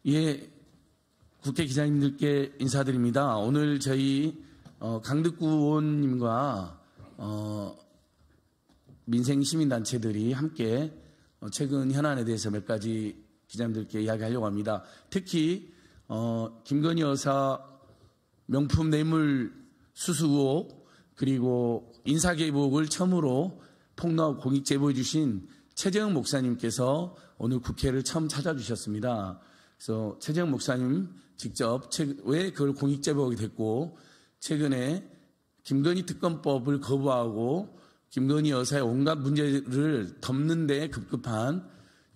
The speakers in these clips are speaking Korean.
예, 국회 기자님들께 인사드립니다. 오늘 저희 강덕구 의원님과 민생시민단체들이 함께 최근 현안에 대해서 몇 가지 기자님들께 이야기하려고 합니다. 특히 김건희 여사 명품 뇌물 수수 의혹 그리고 인사개입 의혹을 처음으로 폭로하고 공익 제보해 주신 최재형 목사님께서 오늘 국회를 처음 찾아주셨습니다. 그래서 최재형 목사님 직접 왜 그걸 공익 제보하게 됐고 최근에 김건희 특검법을 거부하고 김건희 여사의 온갖 문제를 덮는 데 급급한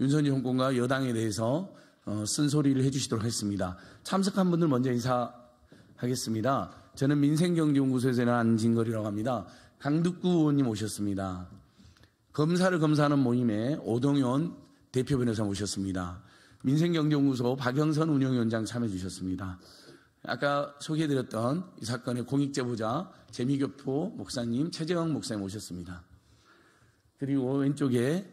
윤석열 정권과 여당에 대해서 쓴소리를 해주시도록 하겠습니다. 참석한 분들 먼저 인사하겠습니다. 저는 민생경제연구소에서 일하는 안진걸이라고 합니다. 강덕구 의원님 오셨습니다. 검사를 검사하는 모임에 오동현 대표 변호사 모셨습니다. 민생경제연구소 박영선 운영위원장 참여해 주셨습니다. 아까 소개해드렸던 이 사건의 공익제보자 재미교포 목사님, 최재형 목사님 오셨습니다. 그리고 왼쪽에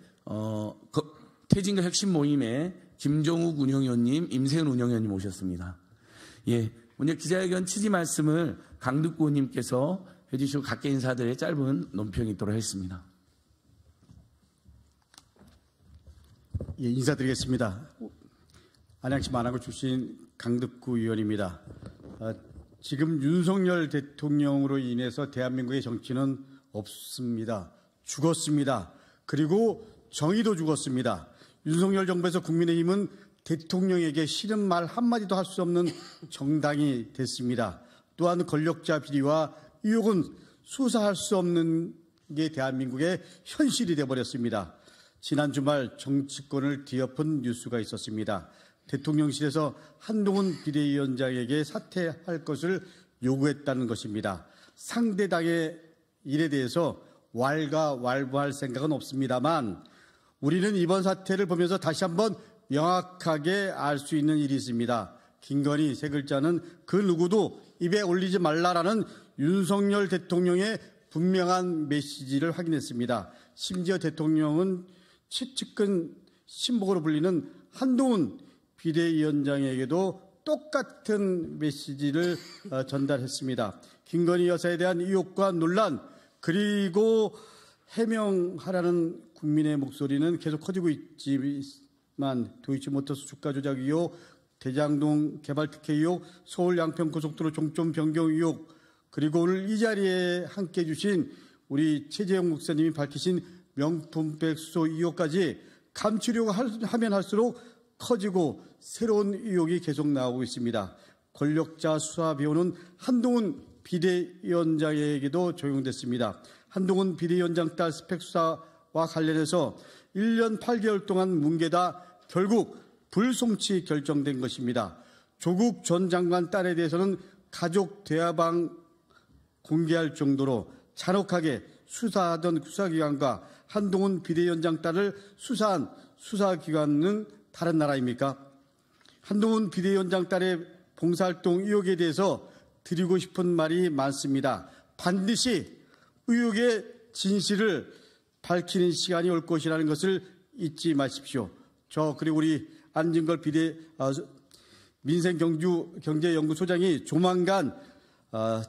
퇴진과 혁신 모임에 김종욱 운영위원님, 임세훈 운영위원님 오셨습니다. 예, 먼저 기자회견 취지 말씀을 강덕구 의원님께서 해주시고 각계 인사들의 짧은 논평이 있도록 하겠습니다. 예, 인사드리겠습니다. 안양시 만화구 출신 강덕구 의원입니다. 지금 윤석열 대통령으로 인해서 대한민국의 정치는 없습니다. 죽었습니다. 그리고 정의도 죽었습니다. 윤석열 정부에서 국민의힘은 대통령에게 싫은 말 한마디도 할 수 없는 정당이 됐습니다. 또한 권력자 비리와 의혹은 수사할 수 없는 게 대한민국의 현실이 되어버렸습니다. 지난 주말 정치권을 뒤엎은 뉴스가 있었습니다. 대통령실에서 한동훈 비대위원장에게 사퇴할 것을 요구했다는 것입니다. 상대당의 일에 대해서 왈가왈부할 생각은 없습니다만 우리는 이번 사태를 보면서 다시 한번 명확하게 알 수 있는 일이 있습니다. 김건희 세 글자는 그 누구도 입에 올리지 말라라는 윤석열 대통령의 분명한 메시지를 확인했습니다. 심지어 대통령은 최측근 신복으로 불리는 한동훈 비대위원장에게도 똑같은 메시지를 전달했습니다. 김건희 여사에 대한 의혹과 논란 그리고 해명하라는 국민의 목소리는 계속 커지고 있지만 도이치모터스 주가 조작 의혹, 대장동 개발 특혜 의혹, 서울 양평고속도로 종점 변경 의혹 그리고 오늘 이 자리에 함께해 주신 우리 최재형 목사님이 밝히신 명품백 수소 의혹까지 감추려고 하면 할수록 커지고 새로운 의혹이 계속 나오고 있습니다. 권력자 수사 비호는 한동훈 비대위원장에게도 적용됐습니다. 한동훈 비대위원장 딸 스펙 수사와 관련해서 1년 8개월 동안 뭉개다 결국 불송치 결정된 것입니다. 조국 전 장관 딸에 대해서는 가족 대화방 공개할 정도로 잔혹하게 수사하던 수사기관과 한동훈 비대위원장 딸을 수사한 수사기관은 다른 나라입니까? 한동훈 비대위원장 딸의 봉사활동 의혹에 대해서 드리고 싶은 말이 많습니다. 반드시 의혹의 진실을 밝히는 시간이 올 것이라는 것을 잊지 마십시오. 저 그리고 우리 안진걸 민생경제연구소장이 조만간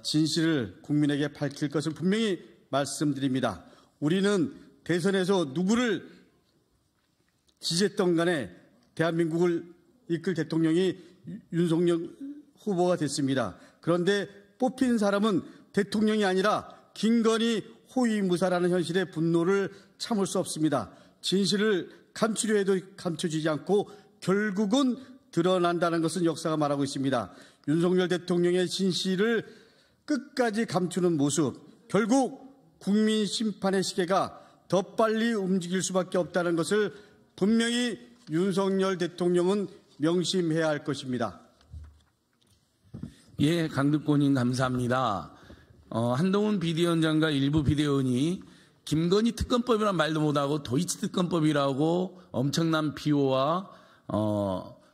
진실을 국민에게 밝힐 것을 분명히 말씀드립니다. 우리는 대선에서 누구를 지지했던 간에 대한민국을 이끌 대통령이 윤석열 후보가 됐습니다. 그런데 뽑힌 사람은 대통령이 아니라 김건희 호위무사라는 현실의 분노를 참을 수 없습니다. 진실을 감추려 해도 감춰지지 않고 결국은 드러난다는 것은 역사가 말하고 있습니다. 윤석열 대통령의 진실을 끝까지 감추는 모습, 결국 국민 심판의 시계가 더 빨리 움직일 수밖에 없다는 것을 분명히 윤석열 대통령은 명심해야 할 것입니다. 예, 강덕구 의원님 감사합니다. 한동훈 비대위원장과 일부 비대위원이 김건희 특검법이라는 말도 못하고 도이치 특검법이라고 엄청난 비호와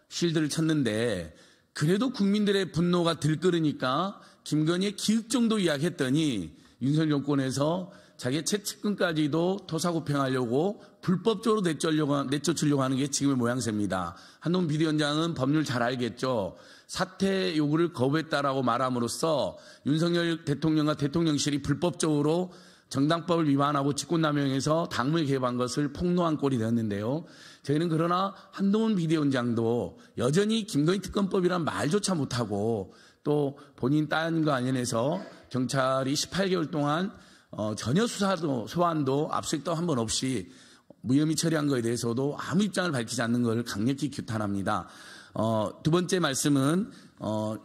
실드를 쳤는데 그래도 국민들의 분노가 들끓으니까 김건희의 기획 정도 이야기했더니 윤석열 정권에서 자기의 채측근까지도 토사구팽하려고 불법적으로 내쫓으려고 하는 게 지금의 모양새입니다. 한동훈 비대위원장은 법률 잘 알겠죠. 사퇴 요구를 거부했다라고 말함으로써 윤석열 대통령과 대통령실이 불법적으로 정당법을 위반하고 직권남용해서 당무에 개입한 것을 폭로한 꼴이 되었는데요. 저희는 그러나 한동훈 비대위원장도 여전히 김건희 특검법이란 말조차 못하고 또 본인 따님과 관련해서 경찰이 18개월 동안 전혀 수사도 소환도 압수수색도 한 번 없이 무혐의 처리한 것에 대해서도 아무 입장을 밝히지 않는 것을 강력히 규탄합니다. 두 번째 말씀은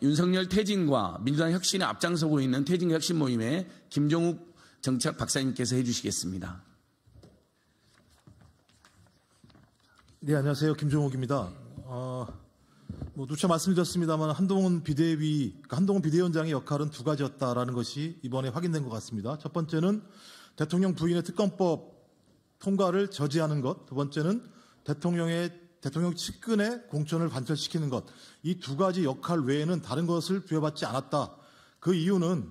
윤석열 퇴진과 민주당 혁신에 앞장서고 있는 퇴진과 혁신 모임의 김종욱 정책 박사님께서 해주시겠습니다. 네, 안녕하세요. 김종욱입니다. 누차 말씀드렸습니다만 한동훈 비대위원장의 역할은 두 가지였다라는 것이 이번에 확인된 것 같습니다. 첫 번째는 대통령 부인의 특검법 통과를 저지하는 것, 두 번째는 대통령 측근의 공천을 관철시키는 것, 이 두 가지 역할 외에는 다른 것을 부여받지 않았다. 그 이유는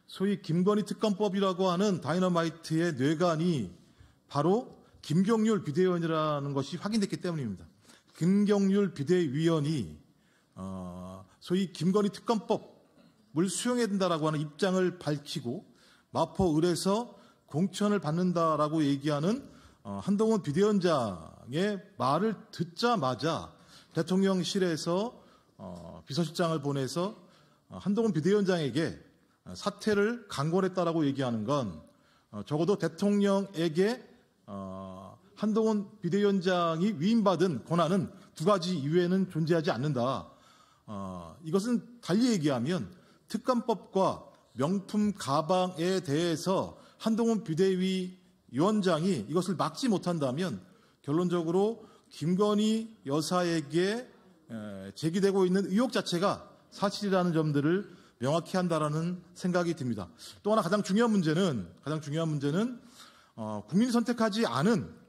소위 김건희 특검법이라고 하는 다이너마이트의 뇌관이 바로 김경률 비대위원이라는 것이 확인됐기 때문입니다. 김경률 비대위원이 소위 김건희 특검법을 수용해야 된다라고 하는 입장을 밝히고 마포을에서 공천을 받는다라고 얘기하는 한동훈 비대위원장의 말을 듣자마자 대통령실에서 비서실장을 보내서 한동훈 비대위원장에게 사퇴를 강권했다라고 얘기하는 건 적어도 대통령에게 한동훈 비대위원장이 위임받은 권한은 두 가지 이외에는 존재하지 않는다. 이것은 달리 얘기하면 특검법과 명품 가방에 대해서 한동훈 비대위원장이 이것을 막지 못한다면 결론적으로 김건희 여사에게 제기되고 있는 의혹 자체가 사실이라는 점들을 명확히 한다라는 생각이 듭니다. 또 하나 가장 중요한 문제는 국민이 선택하지 않은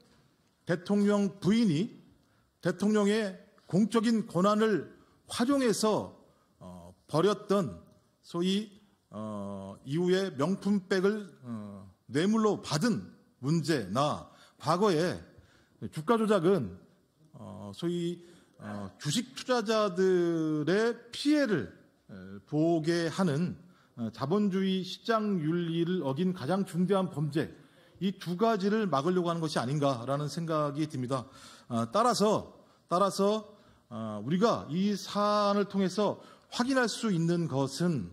대통령 부인이 대통령의 공적인 권한을 활용해서 벌였던 소위 이후에 명품백을 뇌물로 받은 문제나 과거에 주가 조작은 소위 주식 투자자들의 피해를 보게 하는 자본주의 시장 윤리를 어긴 가장 중대한 범죄, 이 두 가지를 막으려고 하는 것이 아닌가라는 생각이 듭니다. 따라서 우리가 이 사안을 통해서 확인할 수 있는 것은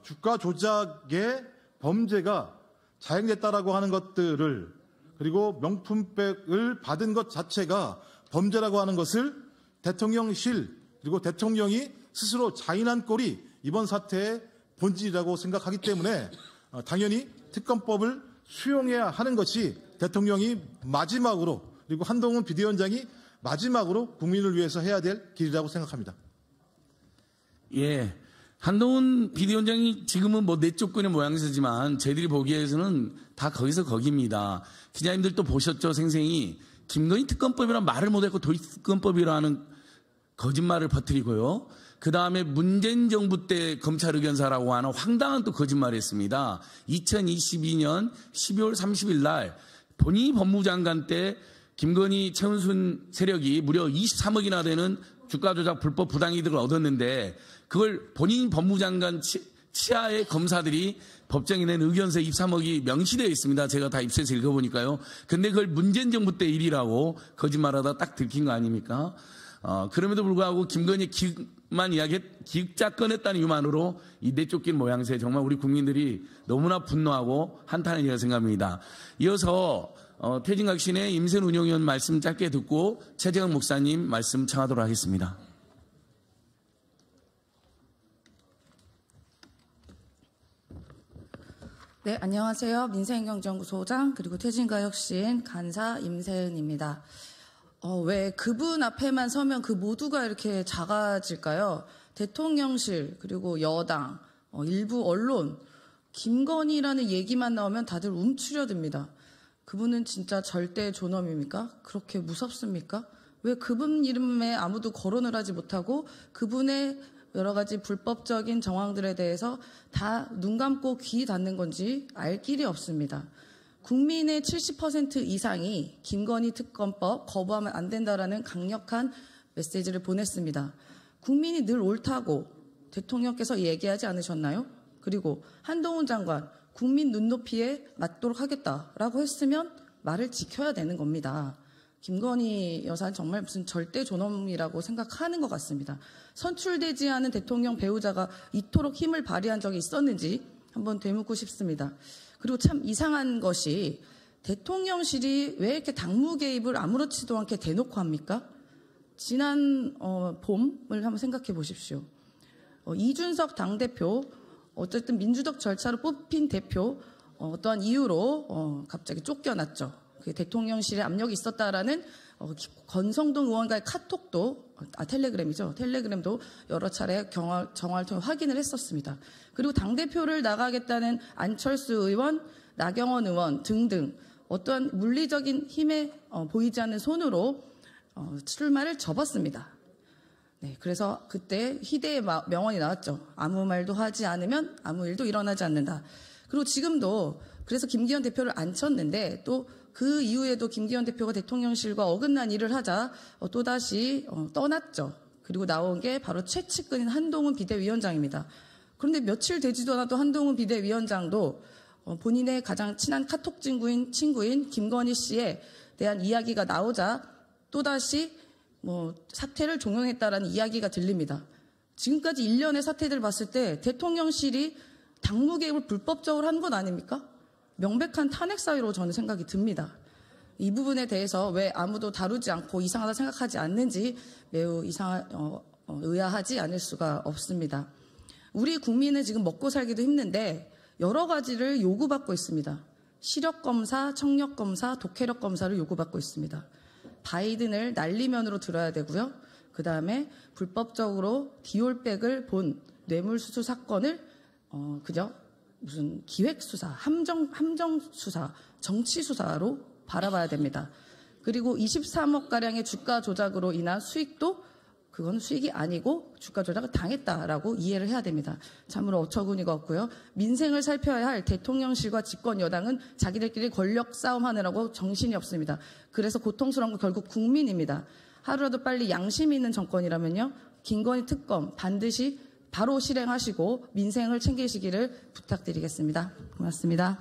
주가 조작의 범죄가 자행됐다라고 하는 것들을, 그리고 명품백을 받은 것 자체가 범죄라고 하는 것을 대통령실 그리고 대통령이 스스로 자인한 꼴이 이번 사태의 본질이라고 생각하기 때문에 당연히 특검법을 수용해야 하는 것이 대통령이 마지막으로, 그리고 한동훈 비대위원장이 마지막으로 국민을 위해서 해야 될 길이라고 생각합니다. 예, 한동훈 비대위원장이 지금은 내쫓근의 모양새지만 저희들이 보기에서는 다 거기서 거기입니다. 기자님들도 보셨죠, 생생히. 김건희 특검법이란 말을 못했고 도입특검법이라는 거짓말을 퍼뜨리고요. 그 다음에 문재인 정부 때 검찰 의견사라고 하는 황당한 또 거짓말을 했습니다. 2022년 12월 30일 날 본인이 법무장관 때 김건희, 최은순 세력이 무려 23억이나 되는 주가조작 불법 부당이득을 얻었는데 그걸 본인 법무장관 치하의 검사들이 법정에 낸 의견서에 23억이 명시되어 있습니다. 제가 다 입수해서 읽어보니까요. 근데 그걸 문재인 정부 때 일이라고 거짓말하다 딱 들킨 거 아닙니까? 그럼에도 불구하고 김건희 기획자 꺼냈다는 이유만으로 이 내쫓긴 모양새, 정말 우리 국민들이 너무나 분노하고 한탄이라고 생각합니다. 이어서 퇴진각신의 임세훈 운영위원 말씀 짧게 듣고 최재형 목사님 말씀 청하도록 하겠습니다. 네, 안녕하세요. 민생경제연구소장 그리고 퇴진과 혁신 간사 임세은입니다. 왜 그분 앞에만 서면 그 모두가 이렇게 작아질까요? 대통령실, 그리고 여당, 일부 언론, 김건희라는 얘기만 나오면 다들 움츠려듭니다. 그분은 진짜 절대 존엄입니까? 그렇게 무섭습니까? 왜 그분 이름에 아무도 거론을 하지 못하고 그분의 여러 가지 불법적인 정황들에 대해서 다 눈 감고 귀 닫는 건지 알 길이 없습니다. 국민의 70% 이상이 김건희 특검법 거부하면 안 된다라는 강력한 메시지를 보냈습니다. 국민이 늘 옳다고 대통령께서 얘기하지 않으셨나요? 그리고 한동훈 장관 국민 눈높이에 맞도록 하겠다라고 했으면 말을 지켜야 되는 겁니다. 김건희 여사는 정말 무슨 절대 존엄이라고 생각하는 것 같습니다. 선출되지 않은 대통령 배우자가 이토록 힘을 발휘한 적이 있었는지 한번 되묻고 싶습니다. 그리고 참 이상한 것이 대통령실이 왜 이렇게 당무 개입을 아무렇지도 않게 대놓고 합니까? 지난 봄을 한번 생각해 보십시오. 이준석 당대표 어쨌든 민주적 절차로 뽑힌 대표 어떠한 이유로 갑자기 쫓겨났죠. 대통령실에 압력이 있었다라는 권성동 의원과의 카톡도 텔레그램이죠. 텔레그램도 여러 차례 정화를 통해 확인을 했었습니다. 그리고 당대표를 나가겠다는 안철수 의원, 나경원 의원 등등 어떠한 물리적인 힘에 보이지 않는 손으로 출마를 접었습니다. 네, 그래서 그때 희대의 명언이 나왔죠. 아무 말도 하지 않으면 아무 일도 일어나지 않는다. 그리고 지금도 그래서 김기현 대표를 안 쳤는데 또 그 이후에도 김기현 대표가 대통령실과 어긋난 일을 하자 또다시 떠났죠. 그리고 나온 게 바로 최측근인 한동훈 비대위원장입니다. 그런데 며칠 되지도 않아도 한동훈 비대위원장도 본인의 가장 친한 카톡 친구인 김건희 씨에 대한 이야기가 나오자 또다시 사퇴를 종용했다라는 이야기가 들립니다. 지금까지 일련의 사태들을 봤을 때 대통령실이 당무 개입을 불법적으로 한 건 아닙니까? 명백한 탄핵 사유로 저는 생각이 듭니다. 이 부분에 대해서 왜 아무도 다루지 않고 이상하다 생각하지 않는지 매우 의아하지 않을 수가 없습니다. 우리 국민은 지금 먹고 살기도 힘든데 여러 가지를 요구받고 있습니다. 시력검사, 청력검사, 독해력검사를 요구받고 있습니다. 바이든을 난리면으로 들어야 되고요. 그 다음에 불법적으로 디올백을 본 뇌물수수 사건을 그저 무슨 기획수사, 함정수사, 정치수사로 바라봐야 됩니다. 그리고 23억가량의 주가 조작으로 인한 수익도 그건 수익이 아니고 주가 조작을 당했다라고 이해를 해야 됩니다. 참으로 어처구니가 없고요. 민생을 살펴야 할 대통령실과 집권 여당은 자기들끼리 권력 싸움하느라고 정신이 없습니다. 그래서 고통스러운 건 결국 국민입니다. 하루라도 빨리 양심 있는 정권이라면요. 김건희 특검 반드시 바로 실행하시고 민생을 챙기시기를 부탁드리겠습니다. 고맙습니다.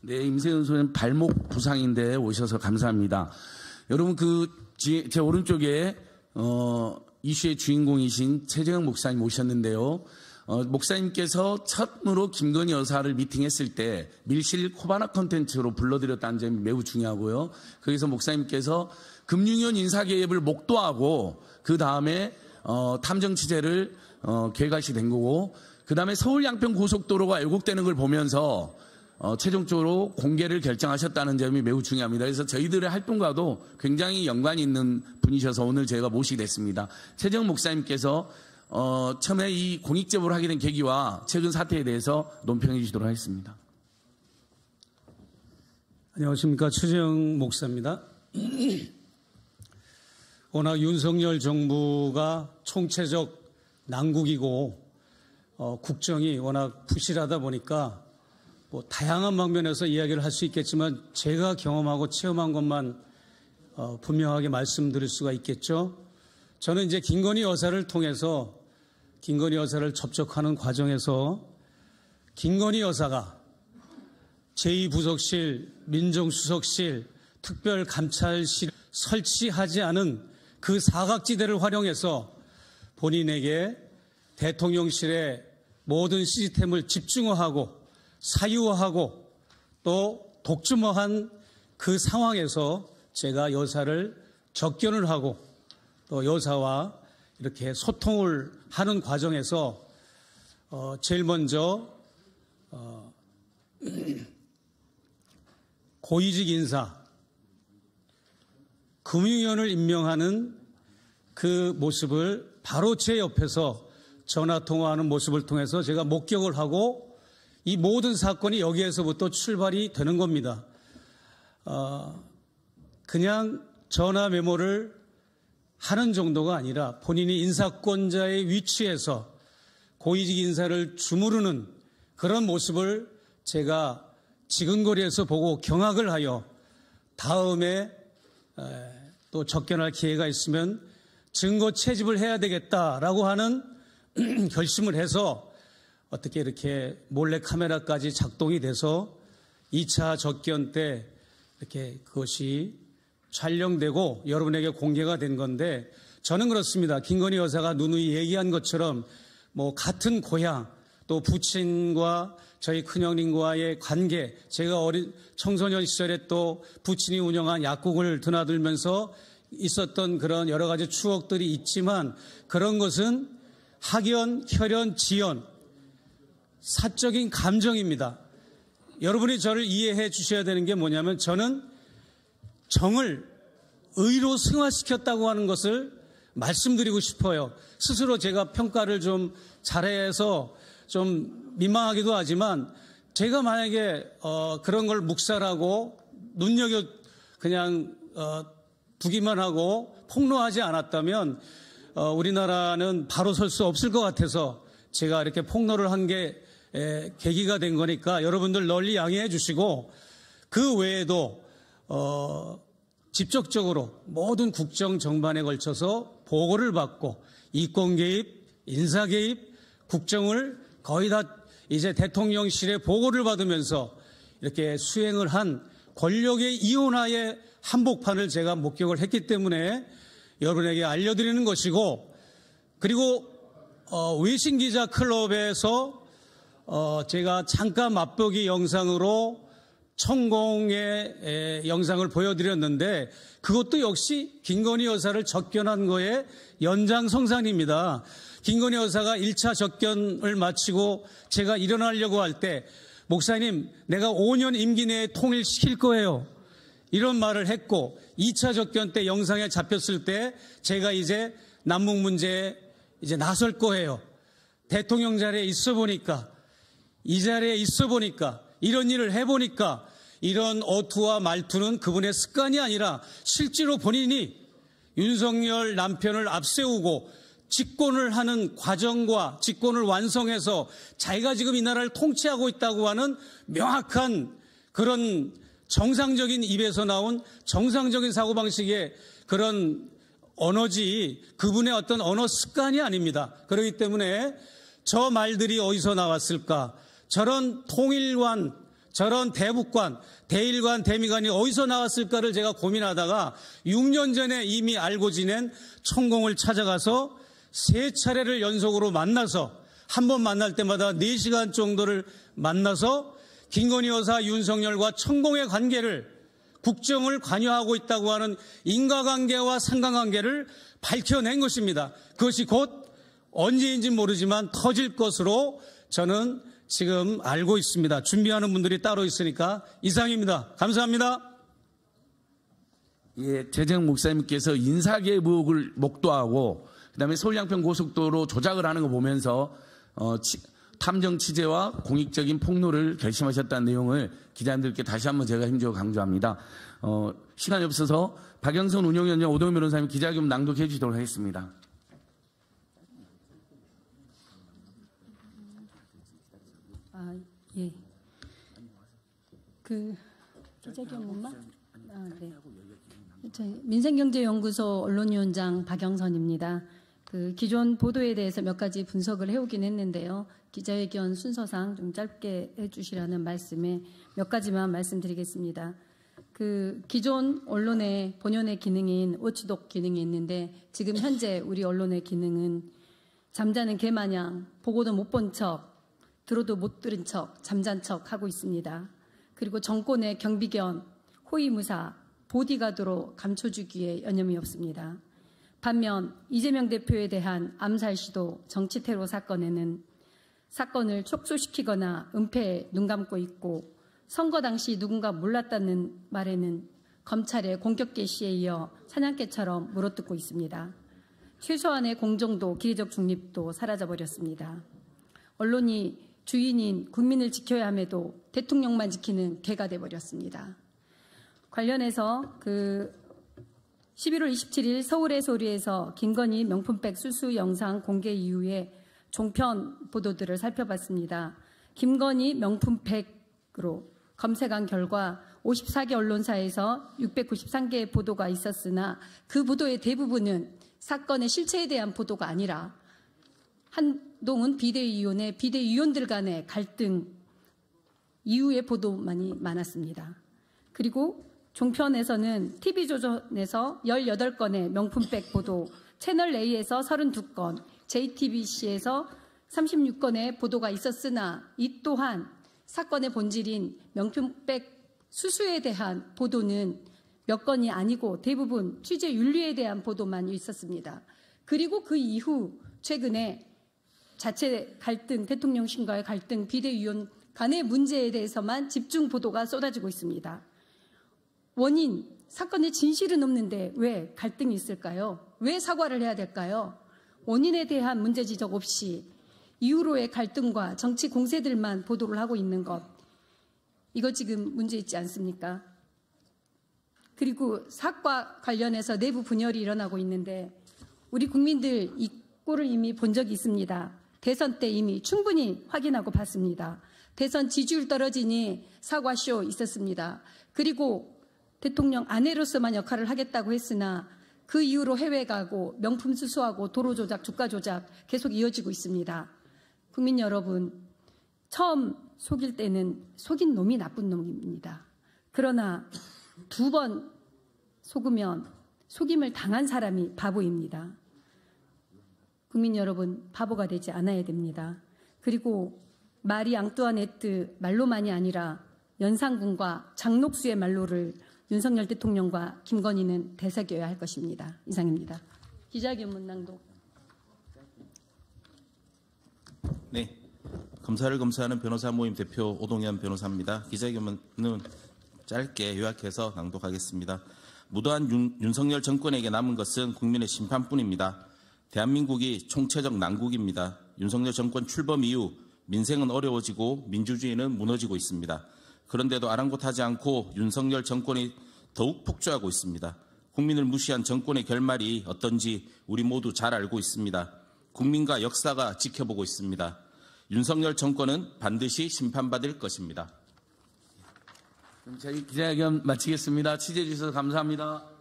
네, 임세은 소장님 발목 부상인데 오셔서 감사합니다. 여러분 제 오른쪽에 이슈의 주인공이신 최재형 목사님 오셨는데요. 목사님께서 처음으로 김건희 여사를 미팅했을 때 밀실 코바나 콘텐츠로 불러드렸다는 점이 매우 중요하고요. 거기서 목사님께서 금융위원 인사개입을 목도하고 그 다음에 탐정 취재를 계획하시게 된 거고 그 다음에 서울 양평 고속도로가 왜곡되는 걸 보면서 최종적으로 공개를 결정하셨다는 점이 매우 중요합니다. 그래서 저희들의 활동과도 굉장히 연관이 있는 분이셔서 오늘 저희가 모시게 됐습니다. 최재형 목사님께서 처음에 이 공익제보를 하게 된 계기와 최근 사태에 대해서 논평해 주시도록 하겠습니다. 안녕하십니까. 최재형 목사입니다. 워낙 윤석열 정부가 총체적 난국이고 국정이 워낙 부실하다 보니까 다양한 방면에서 이야기를 할 수 있겠지만 제가 경험하고 체험한 것만 분명하게 말씀드릴 수가 있겠죠. 저는 이제 김건희 여사를 통해서 김건희 여사를 접촉하는 과정에서 김건희 여사가 제2부속실, 민정수석실, 특별감찰실 설치하지 않은 그 사각지대를 활용해서 본인에게 대통령실의 모든 시스템을 집중화하고 사유화하고 또 독점화한 그 상황에서 제가 여사를 접견을 하고 또 여사와 이렇게 소통을 하는 과정에서 제일 먼저 고위직 인사 금융위원을 임명하는 그 모습을 바로 제 옆에서 전화통화하는 모습을 통해서 제가 목격을 하고 이 모든 사건이 여기에서부터 출발이 되는 겁니다. 그냥 전화 메모를 하는 정도가 아니라 본인이 인사권자의 위치에서 고위직 인사를 주무르는 그런 모습을 제가 지근거리에서 보고 경악을 하여 다음에 또 접견할 기회가 있으면 증거 채집을 해야 되겠다라고 하는 결심을 해서 어떻게 이렇게 몰래 카메라까지 작동이 돼서 2차 접견 때 이렇게 그것이 촬영되고 여러분에게 공개가 된 건데, 저는 그렇습니다. 김건희 여사가 누누이 얘기한 것처럼 뭐 같은 고향, 또 부친과 저희 큰형님과의 관계, 제가 어린 청소년 시절에 또 부친이 운영한 약국을 드나들면서 있었던 그런 여러 가지 추억들이 있지만, 그런 것은 학연, 혈연, 지연, 사적인 감정입니다. 여러분이 저를 이해해 주셔야 되는 게 뭐냐면, 저는 정을 의로 승화시켰다고 하는 것을 말씀드리고 싶어요. 스스로 제가 평가를 좀 잘해서 좀 민망하기도 하지만, 제가 만약에 그런 걸 묵살하고 눈여겨 그냥 두기만 하고 폭로하지 않았다면 우리나라는 바로 설 수 없을 것 같아서 제가 이렇게 폭로를 한 게 계기가 된 거니까 여러분들 널리 양해해 주시고, 그 외에도 직접적으로 모든 국정 정반에 걸쳐서 보고를 받고 이권 개입, 인사 개입, 국정을 거의 다 이제 대통령실에 보고를 받으면서 이렇게 수행을 한 권력의 이혼화의 한복판을 제가 목격을 했기 때문에 여러분에게 알려드리는 것이고, 그리고 외신기자 클럽에서 제가 잠깐 맛보기 영상으로 천공의 영상을 보여드렸는데, 그것도 역시 김건희 여사를 접견한 거에 연장성산입니다. 김건희 여사가 1차 접견을 마치고 제가 일어나려고 할 때, 목사님, 내가 5년 임기 내에 통일시킬 거예요, 이런 말을 했고, 2차 접견 때 영상에 잡혔을 때 제가 이제 남북 문제에 이제 나설 거예요. 대통령 자리에 있어 보니까, 이 자리에 있어 보니까, 이런 일을 해보니까 이런 어투와 말투는 그분의 습관이 아니라 실제로 본인이 윤석열 남편을 앞세우고 집권을 하는 과정과 집권을 완성해서 자기가 지금 이 나라를 통치하고 있다고 하는 명확한 그런 정상적인 입에서 나온 정상적인 사고방식의 그런 언어지, 그분의 어떤 언어 습관이 아닙니다. 그렇기 때문에 저 말들이 어디서 나왔을까? 저런 통일관, 저런 대북관, 대일관, 대미관이 어디서 나왔을까를 제가 고민하다가 6년 전에 이미 알고 지낸 천공을 찾아가서 3차례를 연속으로 만나서, 한 번 만날 때마다 4시간 정도를 만나서 김건희 여사, 윤석열과 천공의 관계를, 국정을 관여하고 있다고 하는 인과관계와 상관관계를 밝혀낸 것입니다. 그것이 곧 언제인지 모르지만 터질 것으로 저는 지금 알고 있습니다. 준비하는 분들이 따로 있으니까 이상입니다. 감사합니다. 예, 재정 목사님께서 인사개입 의혹을 목도하고 그다음에 서울 양평 고속도로 조작을 하는 거 보면서 탐정 취재와 공익적인 폭로를 결심하셨다는 내용을 기자님들께 다시 한번 제가 힘주어 강조합니다. 시간이 없어서 박영선 운영위원장, 오동현 변호사님 기자회견 낭독해 주시도록 하겠습니다. 예. 그 기자회견문만? 네. 민생경제연구소 언론위원장 박영선입니다. 그 기존 보도에 대해서 몇 가지 분석을 해오긴 했는데요. 기자회견 순서상 좀 짧게 해주시라는 말씀에 몇 가지만 말씀드리겠습니다. 그 기존 언론의 본연의 기능인 워치독 기능이 있는데, 지금 현재 우리 언론의 기능은 잠자는 개마냥 보고도 못 본 척, 들어도 못 들은 척, 잠잔 척 하고 있습니다. 그리고 정권의 경비견, 호위무사, 보디가드로 감춰주기에 여념이 없습니다. 반면 이재명 대표에 대한 암살 시도, 정치 테러 사건에는 사건을 촉소시키거나 은폐에 눈 감고 있고, 선거 당시 누군가 몰랐다는 말에는 검찰의 공격 개시에 이어 사냥개처럼 물어뜯고 있습니다. 최소한의 공정도, 기회적 중립도 사라져버렸습니다. 언론이 주인인 국민을 지켜야 함에도 대통령만 지키는 개가 돼버렸습니다. 관련해서 그 11월 27일 서울의 소리에서 김건희 명품백 수수 영상 공개 이후에 종편 보도들을 살펴봤습니다. 김건희 명품백으로 검색한 결과 54개 언론사에서 693개의 보도가 있었으나 그 보도의 대부분은 사건의 실체에 대한 보도가 아니라 한동훈 비대위원의 비대위원들 간의 갈등 이후의 보도만이 많았습니다. 그리고 종편에서는 TV조선에서 18건의 명품백 보도, 채널A에서 32건, JTBC에서 36건의 보도가 있었으나 이 또한 사건의 본질인 명품백 수수에 대한 보도는 몇 건이 아니고 대부분 취재 윤리에 대한 보도만 있었습니다. 그리고 그 이후 최근에 자체 갈등, 대통령실과의 갈등, 비대위원 간의 문제에 대해서만 집중 보도가 쏟아지고 있습니다. 원인, 사건의 진실은 없는데 왜 갈등이 있을까요? 왜 사과를 해야 될까요? 원인에 대한 문제 지적 없이 이후로의 갈등과 정치 공세들만 보도를 하고 있는 것, 이거 지금 문제 있지 않습니까? 그리고 사과 관련해서 내부 분열이 일어나고 있는데 우리 국민들 이 꼴을 이미 본 적이 있습니다. 대선 때 이미 충분히 확인하고 봤습니다. 대선 지지율 떨어지니 사과쇼 있었습니다. 그리고 대통령 아내로서만 역할을 하겠다고 했으나 그 이후로 해외 가고 명품 수수하고 도로 조작, 주가 조작 계속 이어지고 있습니다. 국민 여러분, 처음 속일 때는 속인 놈이 나쁜 놈입니다. 그러나 2번 속으면 속임을 당한 사람이 바보입니다. 국민 여러분, 바보가 되지 않아야 됩니다. 그리고 마리 앙뚜아네트 말로만이 아니라 연산군과 장녹수의 말로를 윤석열 대통령과 김건희는 되새겨야 할 것입니다. 이상입니다. 기자회견문 낭독. 네, 검사를 검사하는 변호사 모임 대표 오동현 변호사입니다. 기자회견문은 짧게 요약해서 낭독하겠습니다. 무도한 윤석열 정권에게 남은 것은 국민의 심판뿐입니다. 대한민국이 총체적 난국입니다. 윤석열 정권 출범 이후 민생은 어려워지고 민주주의는 무너지고 있습니다. 그런데도 아랑곳하지 않고 윤석열 정권이 더욱 폭주하고 있습니다. 국민을 무시한 정권의 결말이 어떤지 우리 모두 잘 알고 있습니다. 국민과 역사가 지켜보고 있습니다. 윤석열 정권은 반드시 심판받을 것입니다. 저희 기자회견 마치겠습니다. 취재해 주셔서 감사합니다.